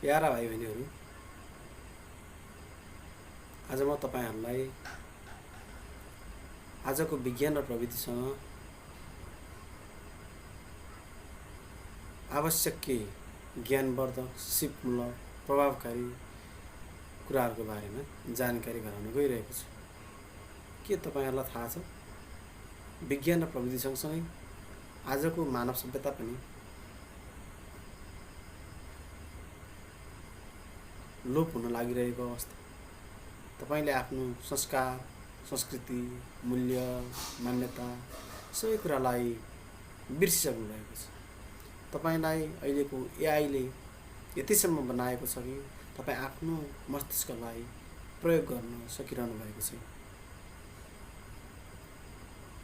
Para भाइ बहिनीहरू, आज म तपाईहरुलाई आजको विज्ञान र प्रविधिसँग आवश्यक केही ज्ञानवर्धक, सिपमूलक, प्रभावकारी कुराहरूको बारेमा जानकारी गराउन गइरहेको छु। के तपाईहरुलाई थाहा छ, विज्ञान र प्रविधि सँगसँगै आजको मानव सभ्यता पनि लोप हुन लागिरहेको अवस्था। तपाईले आफ्नो संस्कार, संस्कृति, मूल्य, मान्यता सबै कुरालाई बिर्सिसक्नु भएको छ। तपाईलाई अहिलेको एआई ले यतिसम्म बनाएको छ कि तपाई आफ्नो मस्तिष्कलाई प्रयोग गर्न सकिरहनु भएको छैन।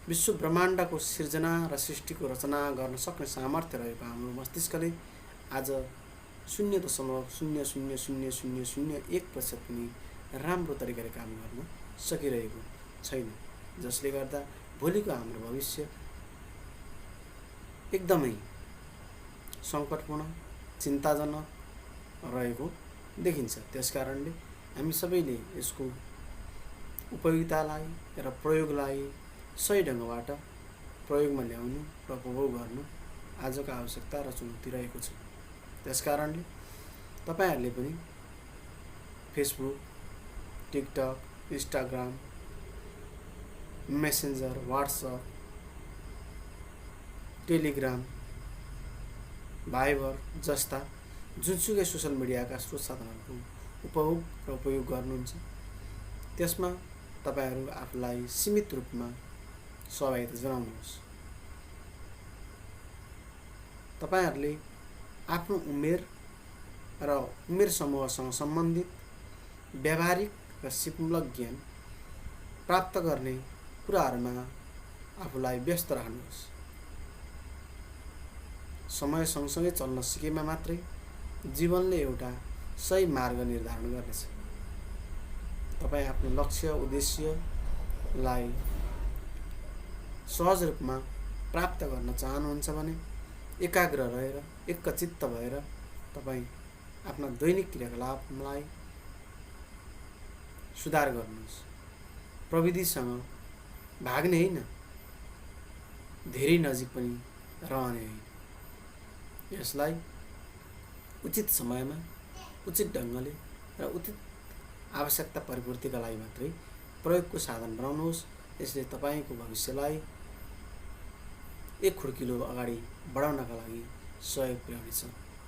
विश्व ब्रह्माण्डको सिर्जना र सृष्टिको रचना गर्न सक्ने सामर्थ्य रहेको हाम्रो मस्तिष्कले आज 0.000001% पनि राम्रो तरिकाले काम गर्न सकिरहेको छैन, जसले गर्दा भोलिको हाम्रो भविष्य एकदमै संकटपूर्ण, चिन्ताजनक रहेको देखिन्छ। त्यसकारणले हामी सबैले यसको उपयोगितालाई र प्रयोगलाई सही ढंगबाट प्रयोगमा ल्याउनु र उपभोग गर्नु आजको आवश्यकता र चुनौती रहेको छ। त्यसकारणले तपाईहरुले पनि Facebook, TikTok, Instagram, messenger, WhatsApp, Telegram, Viber जस्ता जुनसुकै सोशल मिडियाका स्रोत साधनहरूको उपभोग र उपयोग गर्नुहुन्छ, त्यसमा तपाईहरु आफूलाई सीमित रूपमा सहभागिता जनाउनुहोस्। तपाईहरुले आफ्नो उमेर र उमेर समूहसँग सम्बन्धित व्यावहारिक र सिपमूलक ज्ञान प्राप्त गर्ने कुराहरुमा आफूलाई व्यस्त राख्नुहोस्। समय सँगसँगै चल्न सिकेमा मात्रै जीवनले एउटा सही मार्ग निर्धारण गर्नेछ। तपाई आफ्नो लक्ष्य, उद्देश्यलाई सहज रूपमा प्राप्त गर्न चाहनुहुन्छ भने एकाग्र रहेर, एकचित्त भएर तपाई आफ्ना दैनिक क्रियाकलापलाई सुधार गर्नुहोस्। प्रविधिसँग भाग्ने हैन, धेरै नजिक पनि रहने हैन। यसलाई उचित समयमा, उचित ढंगले र उचित आवश्यकता परिपूर्तिका लागि मात्रै प्रयोगको साधन बनाउनुहोस्। यसले तपाईको भविष्यलाई एक खुड्किलो अगाडि बढाउनका लागि सहयोग पुर्याउनेछ।